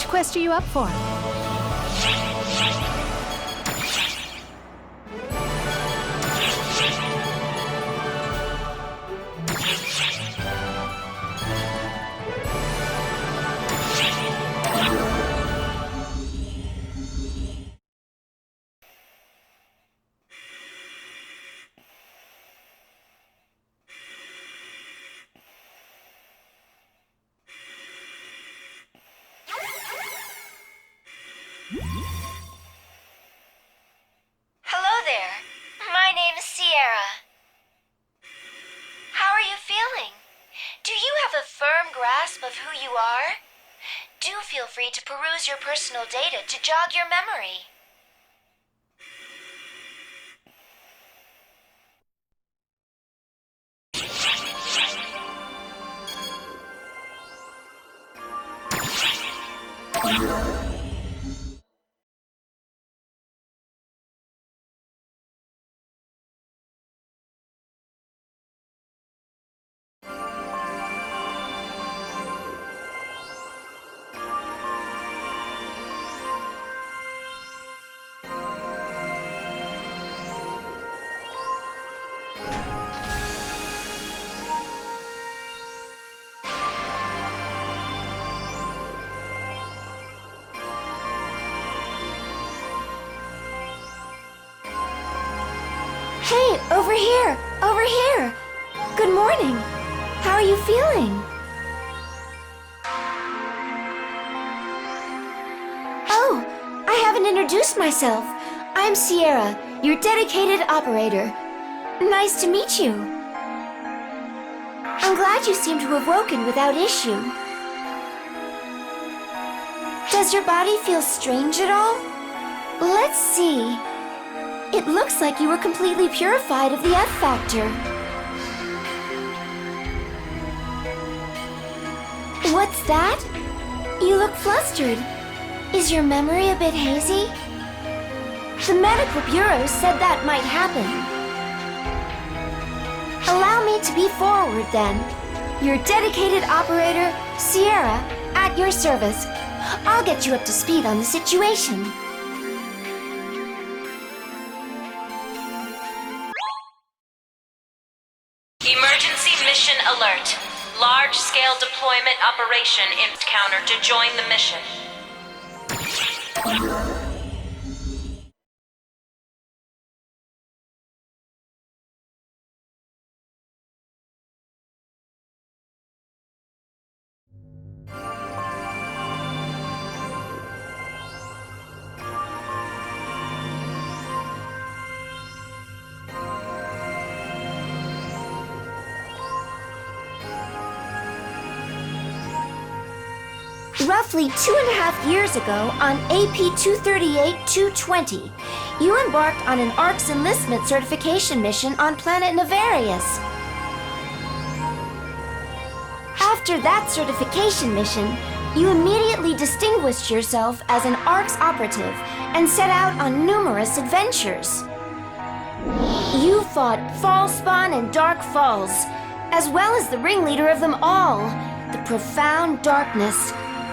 Which quest are you up for? Hello there. My name is Sierra. How are you feeling? Do you have a firm grasp of who you are? Do feel free to peruse your personal data to jog your memory. Hey, over here! Over here! Good morning! How are you feeling? Oh, I haven't introduced myself. I'm Sierra, your dedicated operator. Nice to meet you. I'm glad you seem to have woken without issue. Does your body feel strange at all? Let's see. It looks like you were completely purified of the F factor. What's that? You look flustered. Is your memory a bit hazy? The medical bureau said that might happen. Allow me to be forward then. Your dedicated operator, Sierra, at your service. I'll get you up to speed on the situation. Emergency mission alert. Large-scale deployment operation encounter to join the mission. Roughly 2.5 years ago, on AP 238-220, you embarked on an ARC's enlistment certification mission on planet Navarius. After that certification mission, you immediately distinguished yourself as an ARC's operative and set out on numerous adventures. You fought Fallspawn and Dark Falls, as well as the ringleader of them all, the Profound Darkness,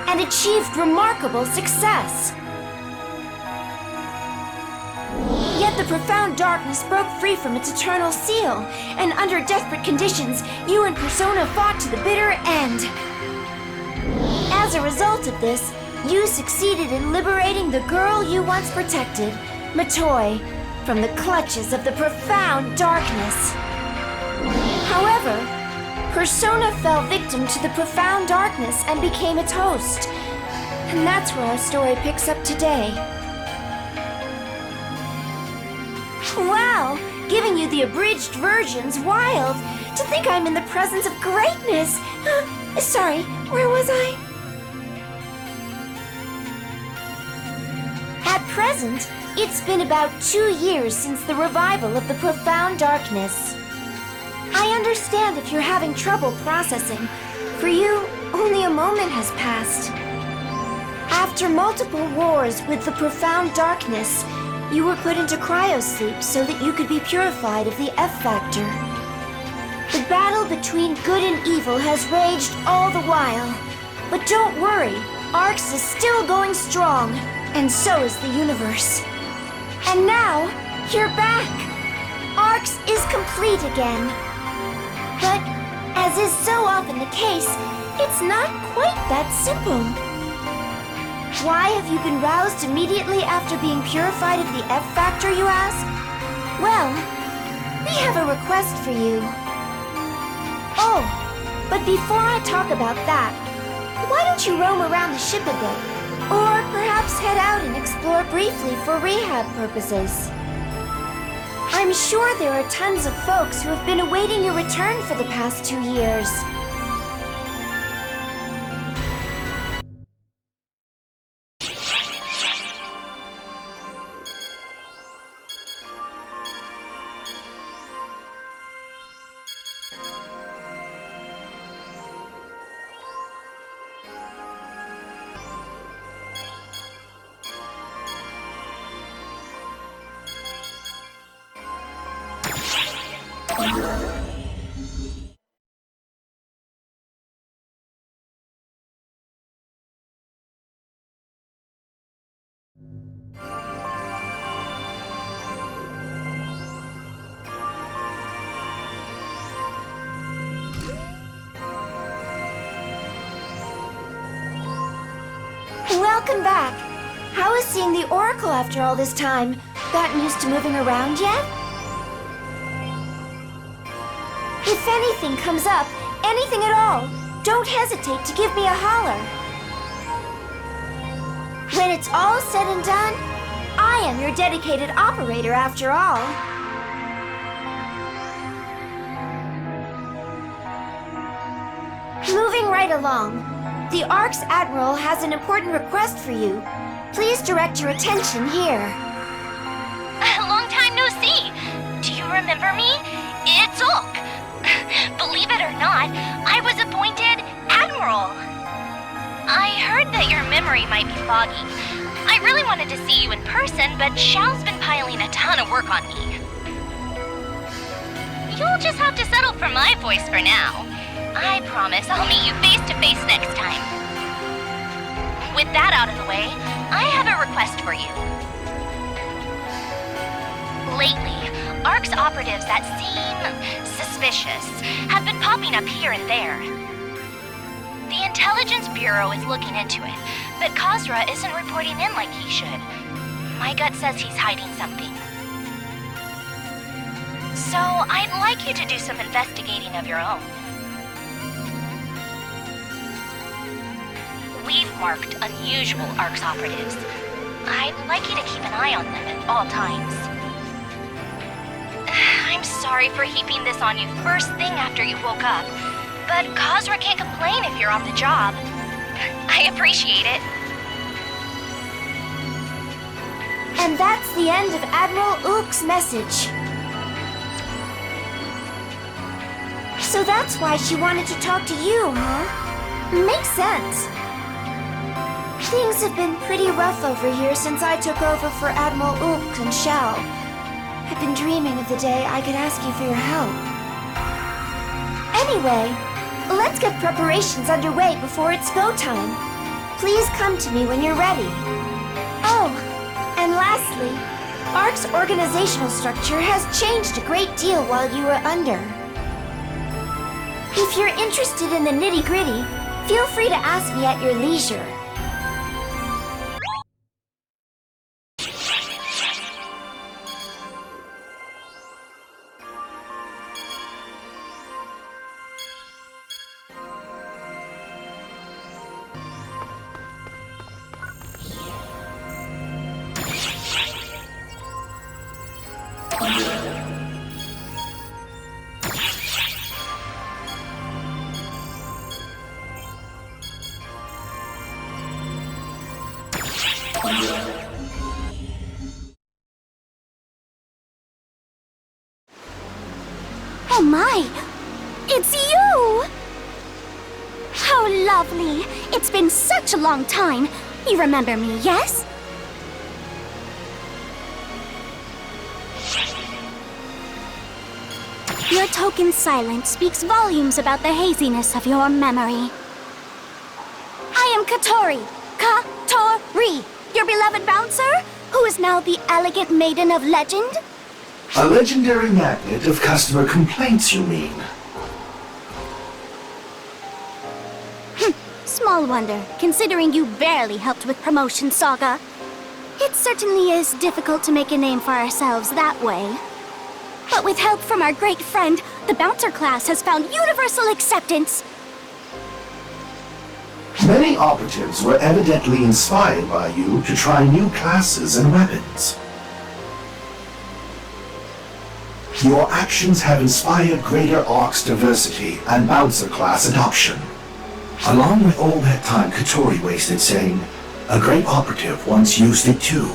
and achieved remarkable success. Yet the Profound Darkness broke free from its eternal seal, and under desperate conditions, you and Persona fought to the bitter end. As a result of this, you succeeded in liberating the girl you once protected, Matoi, from the clutches of the Profound Darkness. However, Persona fell victim to the Profound Darkness and became its host. And that's where our story picks up today. Wow! Giving you the abridged version's wild! To think I'm in the presence of greatness! Sorry, where was I? At present, it's been about 2 years since the revival of the Profound Darkness. I understand if you're having trouble processing. For you, only a moment has passed. After multiple wars with the Profound Darkness, you were put into cryosleep so that you could be purified of the F factor. The battle between good and evil has raged all the while. But don't worry, Arx is still going strong, and so is the universe. And now, you're back! Arx is complete again. But, as is so often the case, it's not quite that simple. Why have you been roused immediately after being purified of the F factor, you ask? Well, we have a request for you. Oh, but before I talk about that, why don't you roam around the ship a bit? Or perhaps head out and explore briefly for rehab purposes. I'm sure there are tons of folks who have been awaiting your return for the past 2 years. Welcome back. How is seeing the Oracle after all this time? Gotten used to moving around yet? If anything comes up, anything at all, don't hesitate to give me a holler. When it's all said and done, I am your dedicated operator after all. Moving right along, the Ark's Admiral has an important request for you. Please direct your attention here. Long time no see. Do you remember me? It's Ulk. Believe it or not, I was appointed Admiral. I heard that your memory might be foggy. I really wanted to see you in person, but Xiao's been piling a ton of work on me. You'll just have to settle for my voice for now. I promise I'll meet you face to face next time. With that out of the way, I have a request for you. Lately, ARC's operatives that seem suspicious have been popping up here and there. The Intelligence Bureau is looking into it, but Khosra isn't reporting in like he should. My gut says he's hiding something. So I'd like you to do some investigating of your own. We've marked unusual ARC's operatives. I'd like you to keep an eye on them at all times. I'm sorry for heaping this on you first thing after you woke up, but Khosra can't complain if you're on the job. I appreciate it. And that's the end of Admiral Ulk's message. So that's why she wanted to talk to you, huh? Makes sense. Things have been pretty rough over here since I took over for Admiral Ulk and Xiao. I've been dreaming of the day I could ask you for your help. Anyway, let's get preparations underway before it's go time. Please come to me when you're ready. Oh, and lastly, ARC's organizational structure has changed a great deal while you were under. If you're interested in the nitty-gritty, feel free to ask me at your leisure. Oh my! It's you! How lovely! It's been such a long time. You remember me, yes? Your token silence speaks volumes about the haziness of your memory. I am Katori, Katori, your beloved bouncer, who is now the elegant maiden of legend? A legendary magnet of customer complaints, you mean? Small wonder, considering you barely helped with promotion, Saga. It certainly is difficult to make a name for ourselves that way. But with help from our great friend, the bouncer class has found universal acceptance. Many operatives were evidently inspired by you to try new classes and weapons. Your actions have inspired greater Orcs diversity and bouncer class adoption. Along with all that time Katori wasted saying, a great operative once used it too.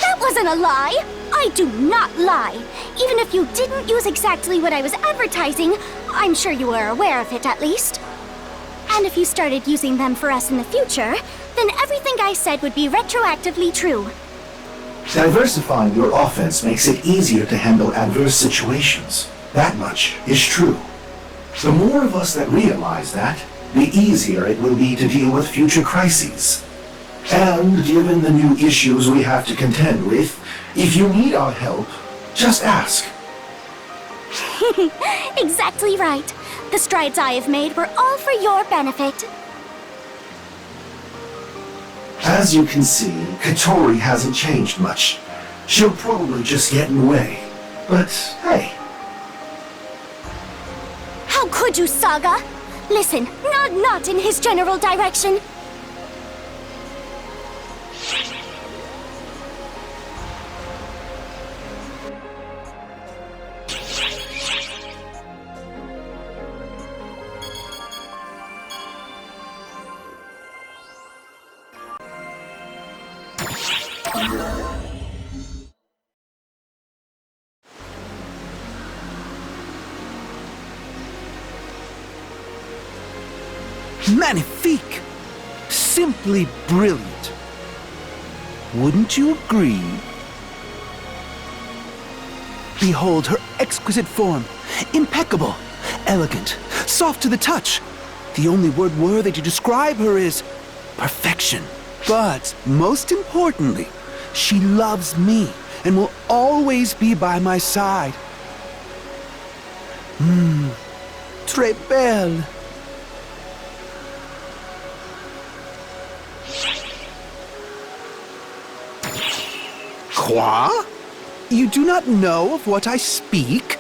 That wasn't a lie! I do not lie! Even if you didn't use exactly what I was advertising, I'm sure you were aware of it at least. And if you started using them for us in the future, then everything I said would be retroactively true. Diversifying your offense makes it easier to handle adverse situations. That much is true. The more of us that realize that, the easier it will be to deal with future crises. And given the new issues we have to contend with, if you need our help, just ask. Exactly right. The strides I have made were all for your benefit. As you can see, Katori hasn't changed much. She'll probably just get in the way. But hey. How could you, Saga? Listen, nod not in his general direction. Magnifique! Simply brilliant. Wouldn't you agree? Behold her exquisite form. Impeccable, elegant, soft to the touch. The only word worthy to describe her is perfection. But most importantly, she loves me and will always be by my side. Très belle. Quoi? You do not know of what I speak?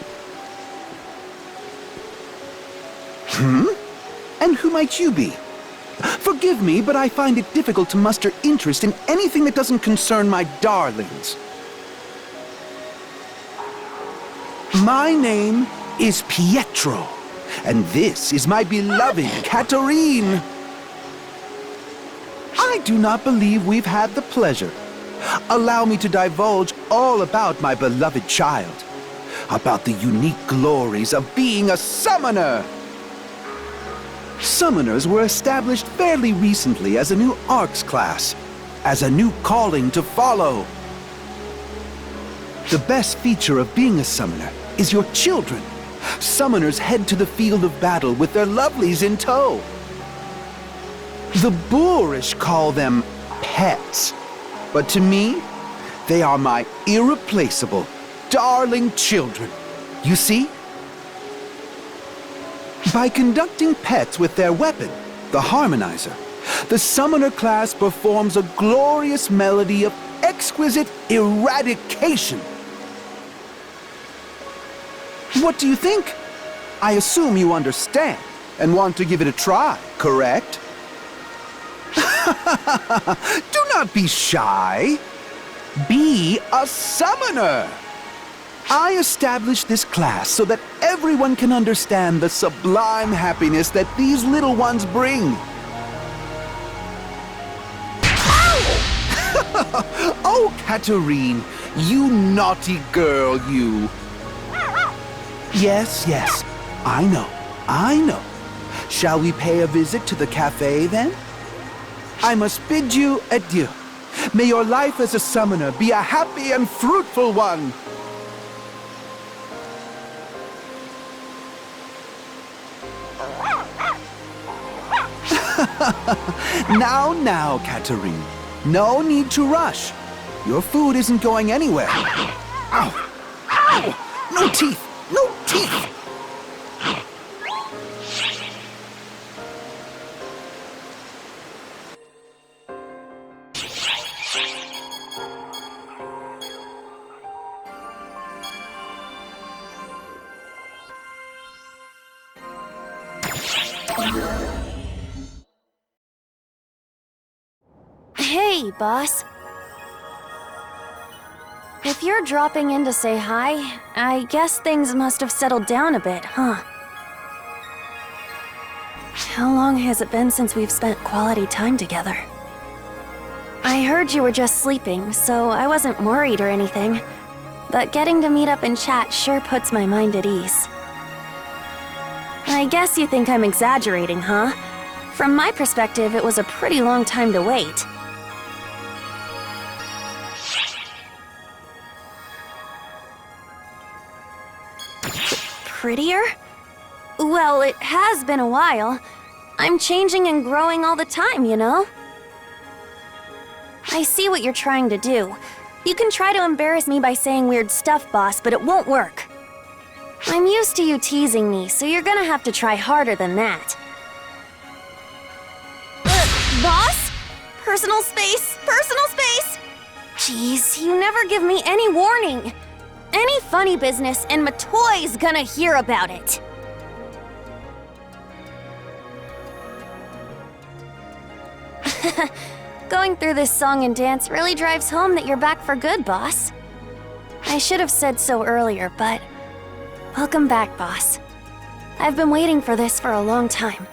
And who might you be? Forgive me, but I find it difficult to muster interest in anything that doesn't concern my darlings. My name is Pietro, and this is my beloved Katarine. I do not believe we've had the pleasure. Allow me to divulge all about my beloved child, about the unique glories of being a summoner. Summoners were established fairly recently as a new Arcs class, as a new calling to follow. The best feature of being a summoner is your children. Summoners head to the field of battle with their lovelies in tow. The boorish call them pets. But to me, they are my irreplaceable, darling children. You see? By conducting pets with their weapon, the harmonizer, the summoner class performs a glorious melody of exquisite eradication. What do you think? I assume you understand and want to give it a try, correct? Do not be shy. Be a summoner. I established this class so that everyone can understand the sublime happiness that these little ones bring. Oh, Katarine, you naughty girl, you. Yes, yes, I know. Shall we pay a visit to the cafe then? I must bid you adieu. May your life as a summoner be a happy and fruitful one. Now, Katerine. No need to rush. Your food isn't going anywhere. Ow! Ow! No teeth! No teeth! Hey, boss. If you're dropping in to say hi, I guess things must have settled down a bit, huh? How long has it been since we've spent quality time together? I heard you were just sleeping, so I wasn't worried or anything. But getting to meet up and chat sure puts my mind at ease. I guess you think I'm exaggerating, huh? From my perspective, it was a pretty long time to wait. Prettier? Well, it has been a while. I'm changing and growing all the time, you know? I see what you're trying to do. You can try to embarrass me by saying weird stuff, boss, but it won't work. I'm used to you teasing me, so you're gonna have to try harder than that. Boss? Personal space? Personal space? Jeez, you never give me any warning. Any funny business and Matoy's gonna hear about it. Going through this song and dance really drives home that you're back for good, boss. I should have said so earlier, but welcome back, boss. I've been waiting for this for a long time.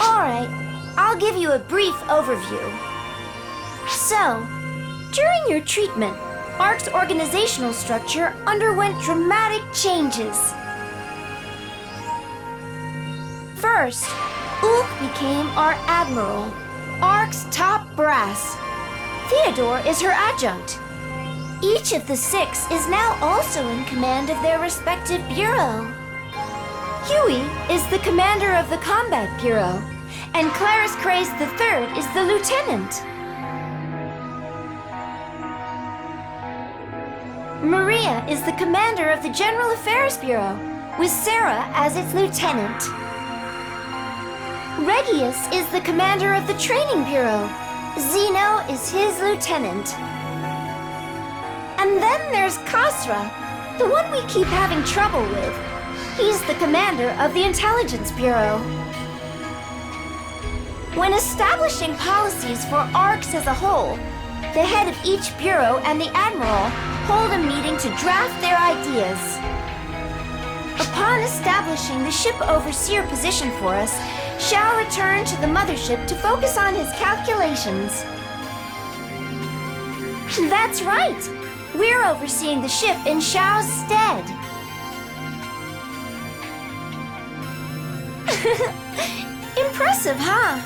Alright, I'll give you a brief overview. So, during your treatment, ARC's organizational structure underwent dramatic changes. First, Ulk became our admiral, ARC's top brass. Theodore is her adjunct. Each of the 6 is now also in command of their respective bureau. Huey is the commander of the Combat Bureau, and Clarice Craze III is the lieutenant. Maria is the commander of the General Affairs Bureau, with Sarah as its lieutenant. Regius is the commander of the Training Bureau. Zeno is his lieutenant. And then there's Kasra, the one we keep having trouble with. He's the commander of the Intelligence Bureau. When establishing policies for ARCs as a whole, the head of each bureau and the admiral hold a meeting to draft their ideas. Upon establishing the ship overseer position for us, Shao returned to the mothership to focus on his calculations. That's right! We're overseeing the ship in Shao's stead. Impressive, huh?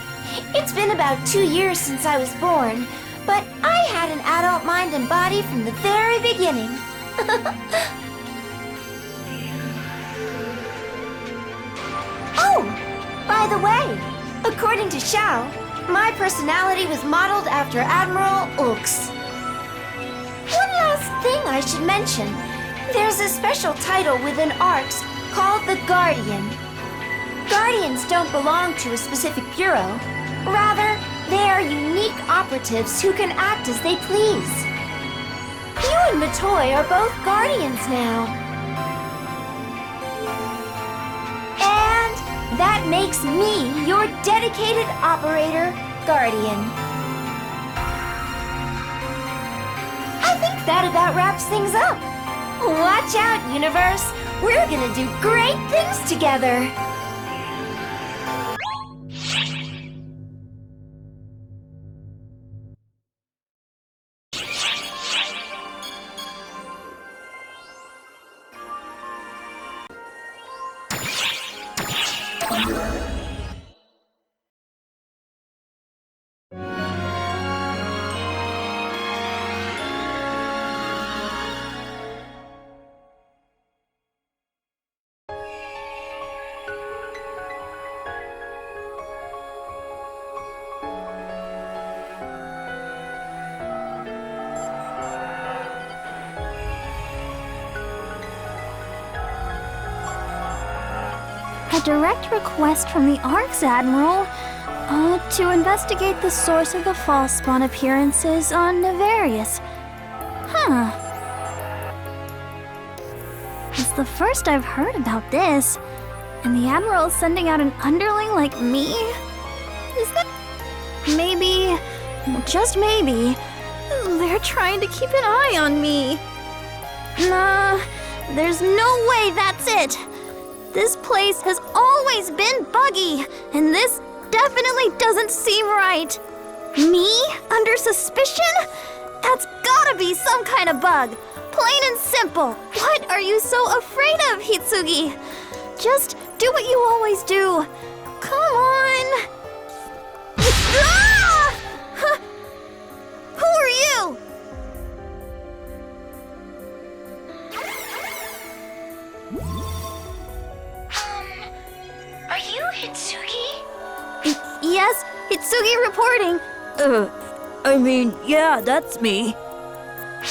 It's been about 2 years since I was born, but I had an adult mind and body from the very beginning. Oh, by the way, according to Xiao, my personality was modeled after Admiral Ulk's. One last thing I should mention. There's a special title within ARCS called the Guardian. Guardians don't belong to a specific bureau. Rather, they are unique operatives who can act as they please. You and Matoy are both Guardians now. And that makes me your dedicated operator, Guardian. I think that about wraps things up. Watch out, universe. We're gonna do great things together. A direct request from the ARCS Admiral to investigate the source of the false spawn appearances on Nevarius. Huh. It's the first I've heard about this. And the Admiral is sending out an underling like me? Is that... maybe... just maybe... they're trying to keep an eye on me. Nah, there's no way that's it. This place has always been buggy, and this definitely doesn't seem right. Me? Under suspicion? That's gotta be some kind of bug. Plain and simple. What are you so afraid of, Hitsugi? Just do what you always do. Come on. Ah! Huh. Who are you? Are you Hitsugi? Yes, Hitsugi reporting. Yeah, that's me.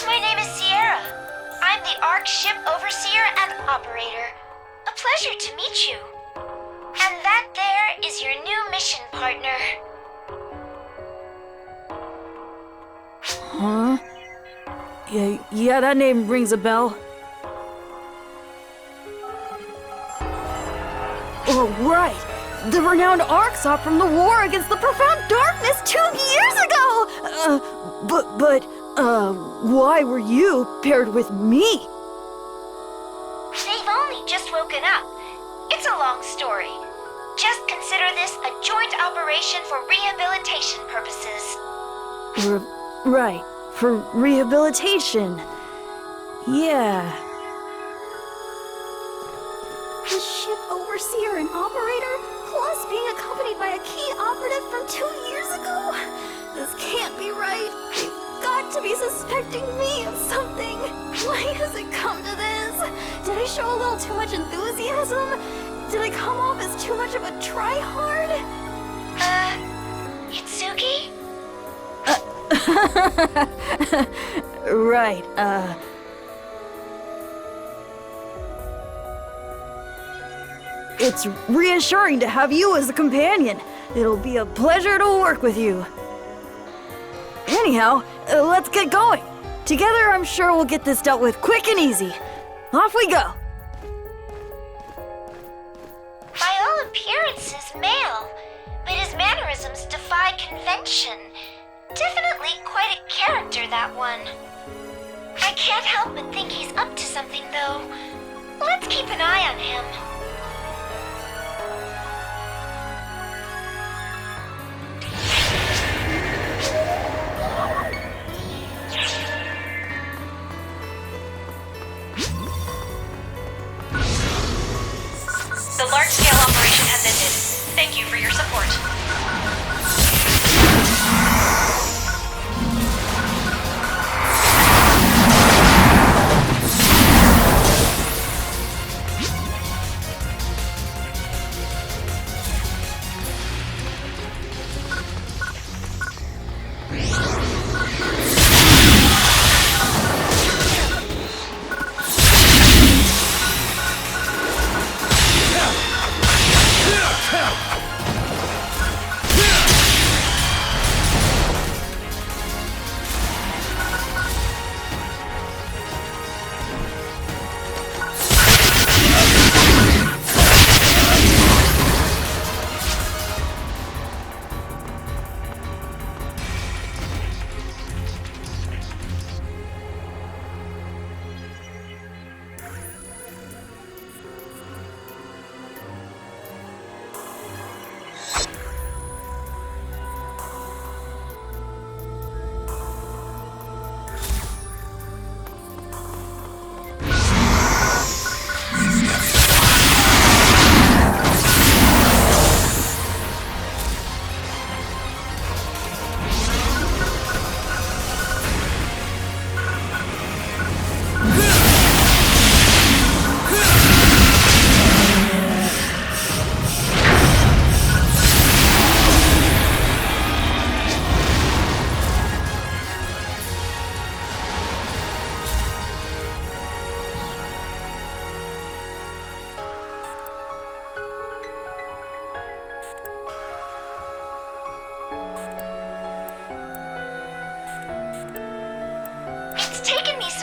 My name is Sierra. I'm the ARC ship overseer and operator. A pleasure to meet you. And that there is your new mission partner. Huh? Yeah, that name rings a bell. Oh, right! The renowned Arcsop from the war against the profound darkness 2 years ago! Why were you paired with me? They've only just woken up. It's a long story. Just consider this a joint operation for rehabilitation purposes. Right, for rehabilitation. Yeah. The ship overseer and operator, plus being accompanied by a key operative from 2 years ago? This can't be right. They've got to be suspecting me of something. Why has it come to this? Did I show a little too much enthusiasm? Did I come off as too much of a tryhard? Hitsugi? Right, It's reassuring to have you as a companion. It'll be a pleasure to work with you. Anyhow, let's get going. Together, I'm sure we'll get this dealt with quick and easy. Off we go. By all appearances, male, but his mannerisms defy convention. Definitely quite a character, that one. I can't help but think he's up to something, though. Let's keep an eye on him. The large-scale operation has ended. Thank you for your support.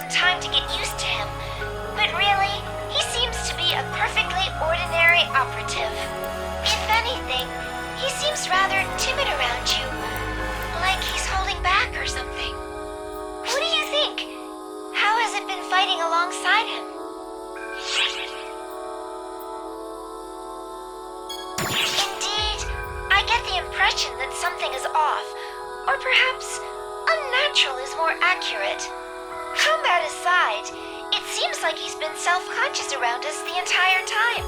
some time to get used to him. But really, he seems to be a perfectly ordinary operative. If anything, he seems rather timid around you. Like he's holding back or something. What do you think? How has it been fighting alongside him? Indeed, I get the impression that something is off, or perhaps unnatural is more accurate. Combat aside, it seems like he's been self-conscious around us the entire time.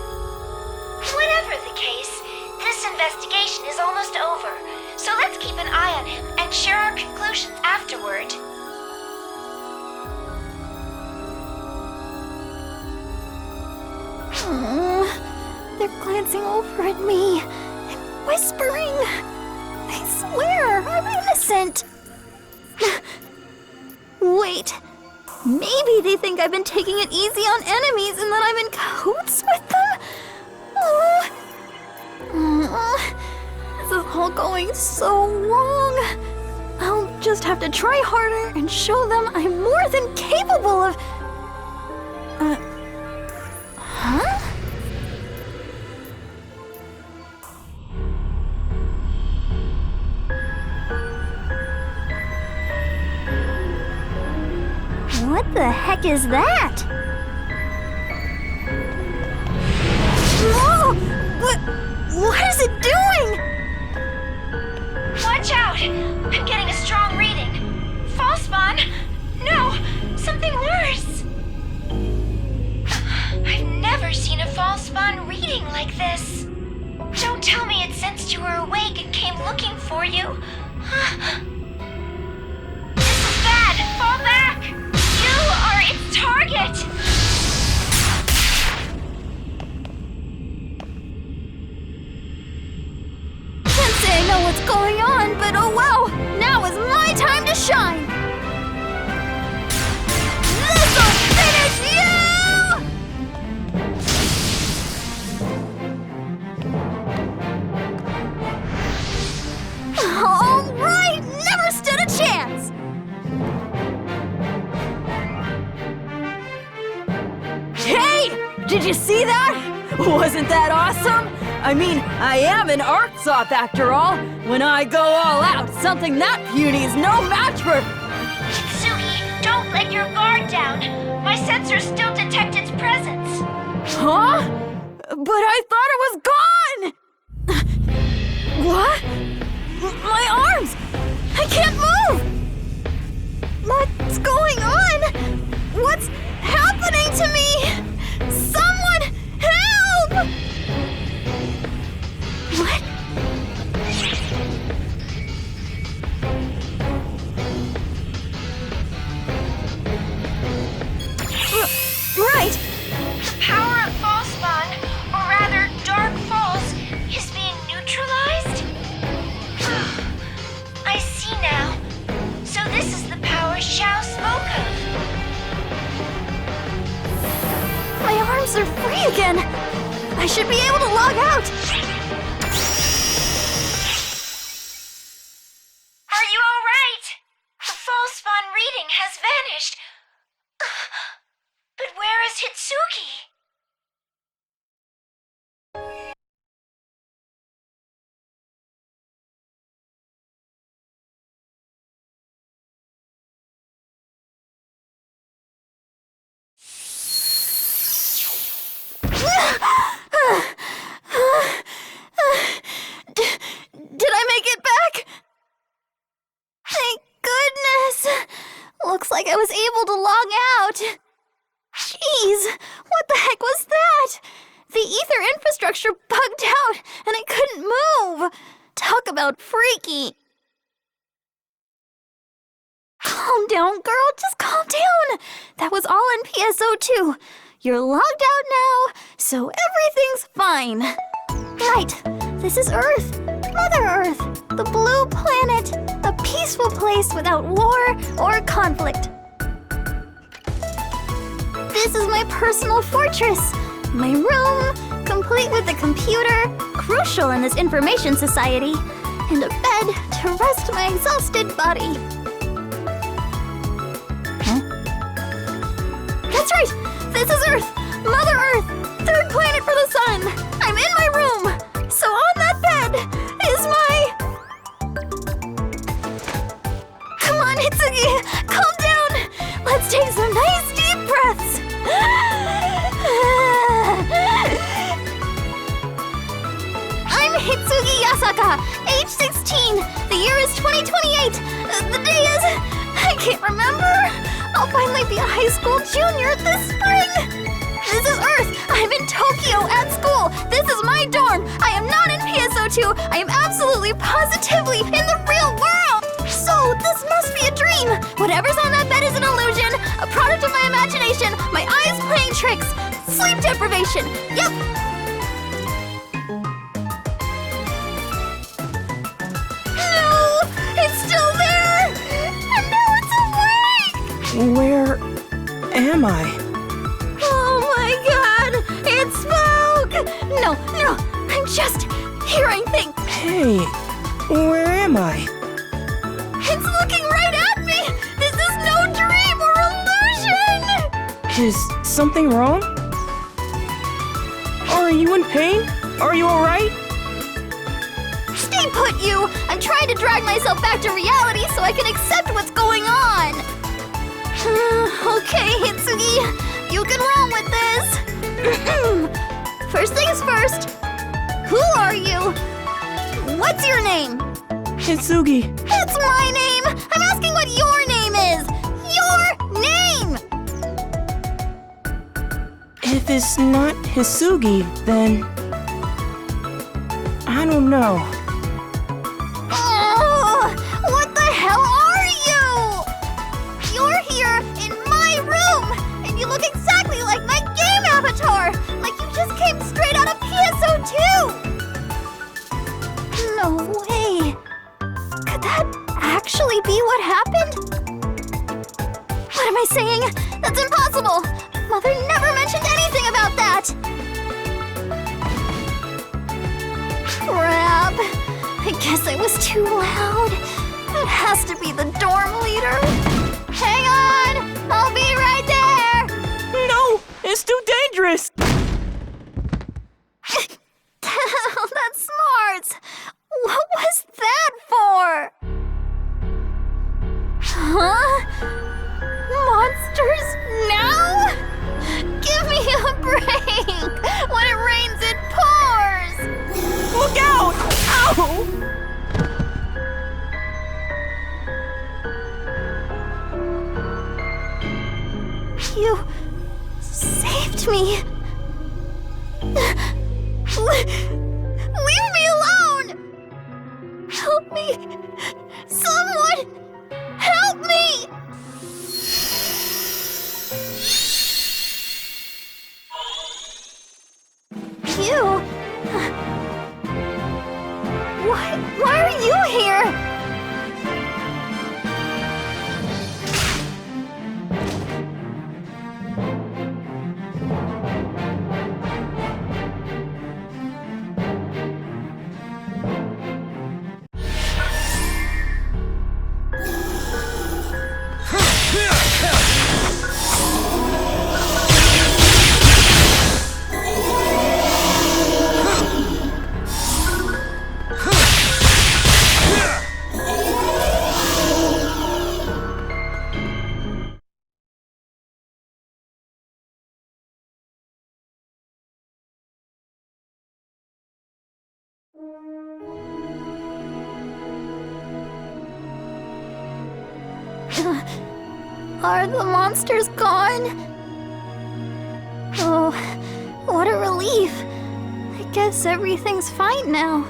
Whatever the case, this investigation is almost over, so let's keep an eye on him and share our conclusions afterward. They're glancing over at me and whispering. I swear, I'm innocent. Wait, maybe they think I've been taking it easy on enemies and that I'm in cahoots with them? This is all going so wrong. I'll just have to try harder and show them I'm more than capable of... Huh? What the heck is that? Whoa! What is it doing? Watch out! I'm getting a strong reading. False spawn? No, something worse. I've never seen a false spawn reading like this. Don't tell me it sensed you were awake and came looking for you. This is bad! Fall back! You are its target! Can't say I know what's going on, but oh wow! Now is my time to shine! This'll finish you! All right! Never stood a chance! Hey! Did you see that? Wasn't that awesome? I mean, I am an art sop after all. When I go all out, something that puny is no match for... Kitsugi, don't let your guard down. My sensors still detect its presence. Huh? But I thought it was gone! What? My arms! I can't move! What's going on? What's happening to me? Someone help! What? Right! The power of False Spawn, or rather Dark Falls, is being neutralized? I see now. So this is the power Xiao spoke of. My arms are free again! I should be able to log out! Are you all right? The False Spawn reading has vanished. But where is Hitsuki? Did I make it back? Thank goodness! Looks like I was able to log out. Jeez, what the heck was that? The ether infrastructure bugged out and I couldn't move. Talk about freaky. Calm down, girl, just calm down. That was all in PSO2. You're logged out now, so everything's fine. Right, this is Earth, Mother Earth, the blue planet, a peaceful place without war or conflict. This is my personal fortress, my room, complete with a computer, crucial in this information society, and a bed to rest my exhausted body. Huh? That's right! This is Earth! Mother Earth! Third planet for the sun! I'm in my room! So on that bed is my... Come on, Hitsugi! Calm down! Let's take some nice deep breaths! I'm Hitsugi Yasaka, age 16. The year is 2028. The day is... I can't remember. I'll finally be a high school junior this spring. This is Earth. I'm in Tokyo at school. This is my dorm. I am not in PSO2. I am absolutely positively in the real world. So this must be a dream. Whatever's on that bed is an illusion, a product of my imagination, my eyes playing tricks, sleep deprivation. Yep. No, it's still there. And now it's awake. Where am I? Oh my god, it's smoke! No, I'm just hearing things. Hey, where am I? It's looking right at me! This is no dream or illusion! Is something wrong? Are you in pain? Are you alright? Stay put, you! I'm trying to drag myself back to reality so I can accept what's going on! Okay, Hitsugi, you can roll with this! First things first, who are you? What's your name? Hitsugi. It's my name! I'm asking what your name is! Your name! If it's not Hitsugi, then... I don't know. Oh, what the hell are you? You're here in my room, and you look exactly like my game avatar! Like you just came straight out of PSO2! No way! Could that actually be what happened? What am I saying? That's impossible! Mother never mentioned anything about that! Crap! I guess I was too loud. It has to be the dorm leader. Hang on! I'll be right there! No! It's too dangerous! That's smart! What was that for? Huh? Monsters now? Give me a break! When it rains, it pours! Look out! Ow! You saved me. Leave me alone! Help me! Someone! Help me! You? Why are you here? Are the monsters gone? Oh, what a relief. I guess everything's fine now.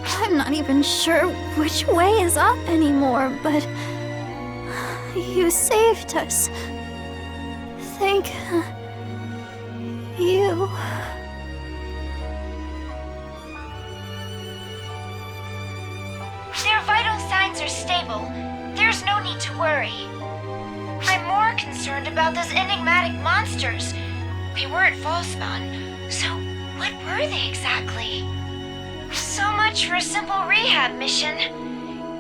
I'm not even sure which way is up anymore, but you saved us. Thank you. Their vital signs are stable. There's no need to worry. I'm more concerned about those enigmatic monsters. They were at Falspawn, so what were they exactly? So much for a simple rehab mission.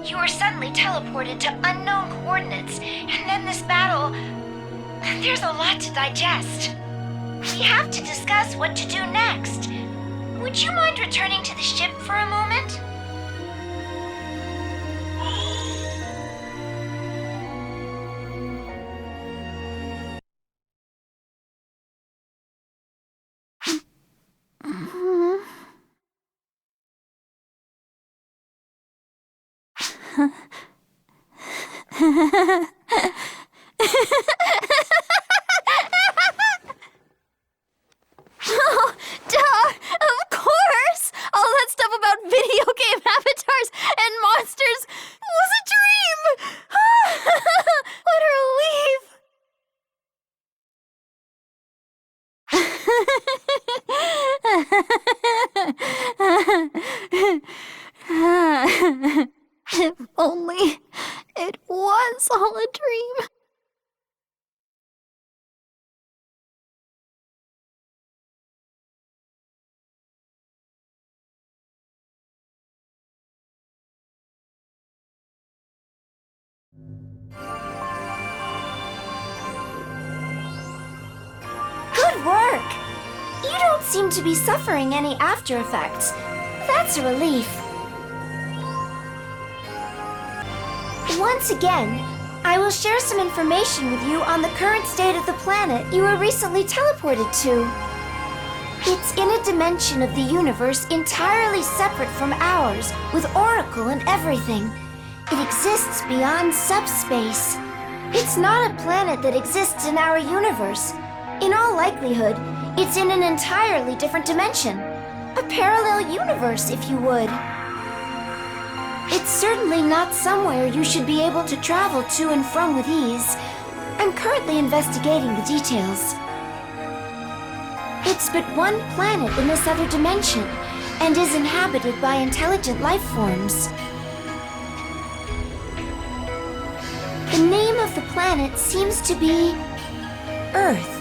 You were suddenly teleported to unknown coordinates, and then this battle... There's a lot to digest. We have to discuss what to do next. Would you mind returning to the ship for a moment? Oh, duh! Of course! All that stuff about video game avatars and monsters was a dream! What a relief! If only it was all a dream. Good work! You don't seem to be suffering any after effects. That's a relief. Once again, I will share some information with you on the current state of the planet you were recently teleported to. It's in a dimension of the universe entirely separate from ours, with Oracle and everything. It exists beyond subspace. It's not a planet that exists in our universe. In all likelihood, it's in an entirely different dimension. A parallel universe, if you would. It's certainly not somewhere you should be able to travel to and from with ease. I'm currently investigating the details. It's but one planet in this other dimension, and is inhabited by intelligent life forms. The name of the planet seems to be Earth.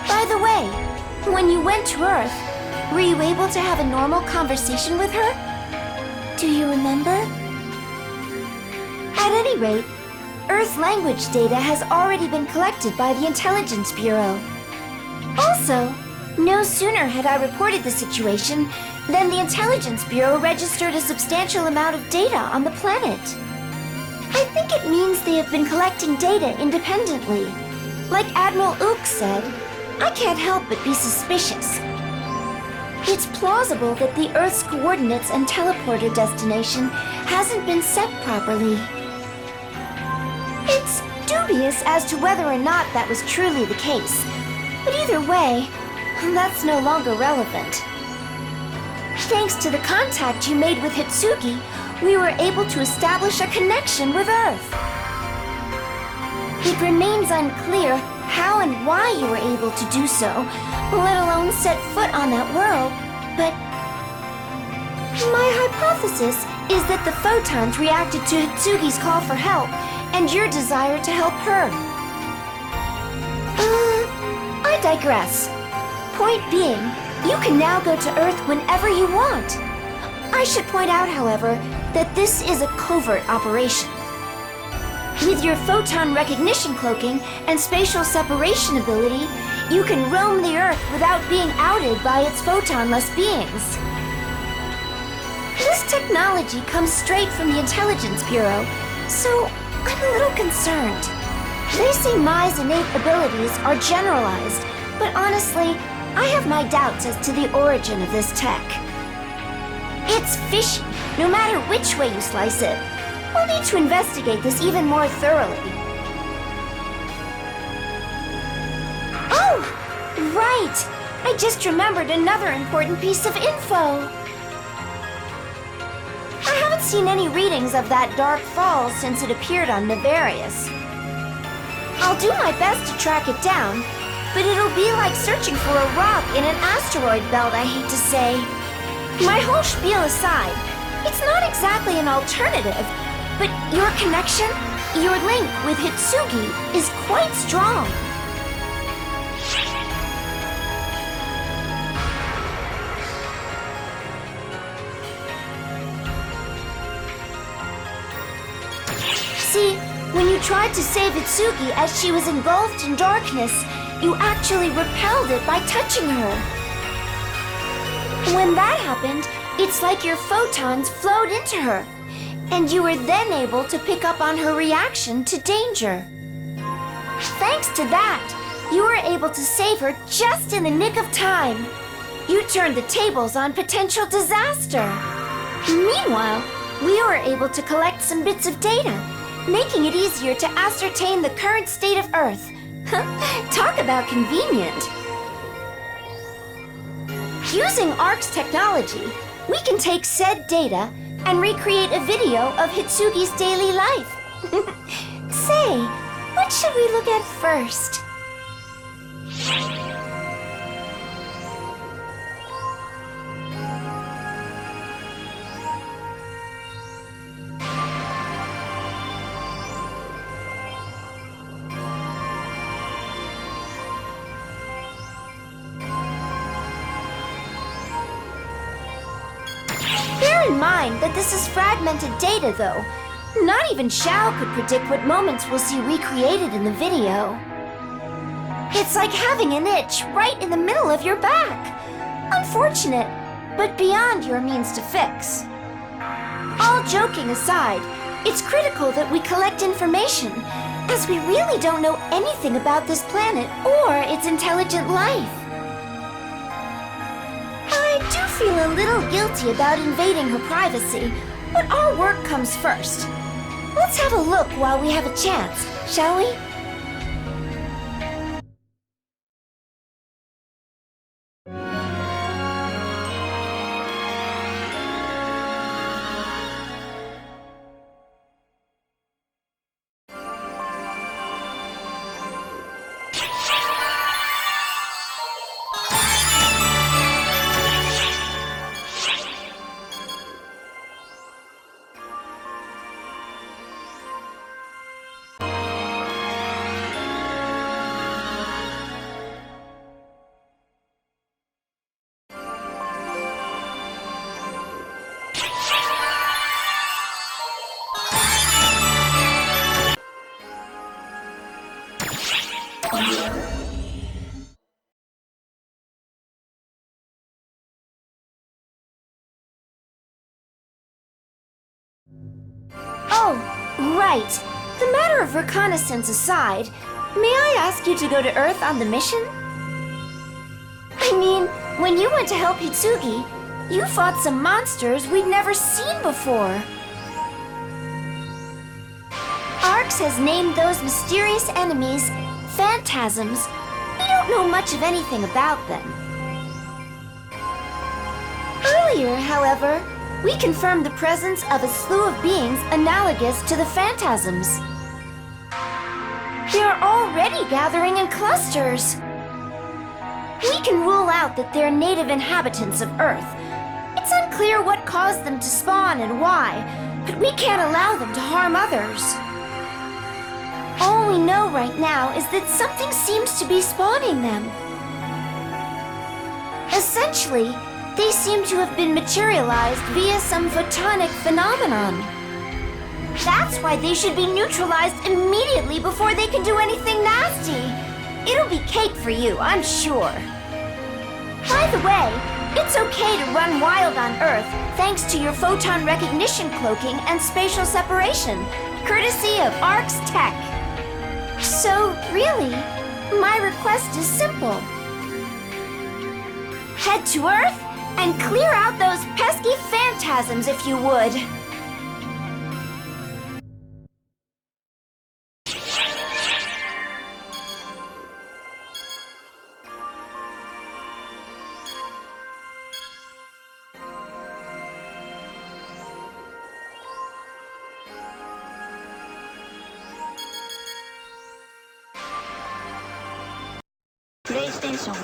By the way, when you went to Earth, were you able to have a normal conversation with her? Do you remember? At any rate, Earth language data has already been collected by the Intelligence Bureau. Also, no sooner had I reported the situation than the Intelligence Bureau registered a substantial amount of data on the planet. I think it means they have been collecting data independently. Like Admiral Ook said, I can't help but be suspicious. It's plausible that the Earth's coordinates and teleporter destination hasn't been set properly. It's dubious as to whether or not that was truly the case, but either way, that's no longer relevant. Thanks to the contact you made with Hitsugi, we were able to establish a connection with Earth. It remains unclear how and why you were able to do so, let alone set foot on that world, but my hypothesis is that the photons reacted to Hitsugi's call for help and your desire to help her. I digress. Point being, you can now go to Earth whenever you want. I should point out, however, that this is a covert operation. With your photon recognition cloaking and spatial separation ability, you can roam the Earth without being outed by its photonless beings. This technology comes straight from the Intelligence Bureau, so I'm a little concerned. They say Mai's innate abilities are generalized, but honestly, I have my doubts as to the origin of this tech. It's fishy, no matter which way you slice it. We'll need to investigate this even more thoroughly. Oh, right! I just remembered another important piece of info. I haven't seen any readings of that Dark Fall since it appeared on Nefarious. I'll do my best to track it down, but it'll be like searching for a rock in an asteroid belt, I hate to say. My whole spiel aside, it's not exactly an alternative, but your connection, your link with Hitsugi, is quite strong. tried to save Itsuki as she was engulfed in darkness, you actually repelled it by touching her. When that happened, it's like your photons flowed into her, and you were then able to pick up on her reaction to danger. Thanks to that, you were able to save her just in the nick of time. You turned the tables on potential disaster. Meanwhile, we were able to collect some bits of data, making it easier to ascertain the current state of Earth. Talk about convenient. Using ARC's technology, we can take said data and recreate a video of Hitsugi's daily life. Say, what should we look at first? Bear in mind that this is fragmented data, though. Not even Xiao could predict what moments we'll see recreated in the video. It's like having an itch right in the middle of your back. Unfortunate, but beyond your means to fix. All joking aside, it's critical that we collect information, as we really don't know anything about this planet or its intelligent life. I do feel a little guilty about invading her privacy, but our work comes first. Let's have a look while we have a chance, shall we? Oh, right. The matter of reconnaissance aside, may I ask you to go to Earth on the mission? I mean, when you went to help Hitsugi, you fought some monsters we'd never seen before. Arx has named those mysterious enemies Phantasms. We don't know much of anything about them. Earlier, however, we confirmed the presence of a slew of beings analogous to the Phantasms. They are already gathering in clusters. We can rule out that they're native inhabitants of Earth. It's unclear what caused them to spawn and why, but we can't allow them to harm others. All we know right now is that something seems to be spawning them. Essentially, they seem to have been materialized via some photonic phenomenon. That's why they should be neutralized immediately before they can do anything nasty. It'll be cake for you, I'm sure. By the way, it's okay to run wild on Earth thanks to your photon recognition cloaking and spatial separation, courtesy of Arc's tech. So, really, my request is simple. Head to Earth and clear out those pesky Phantasms if you would. PlayStation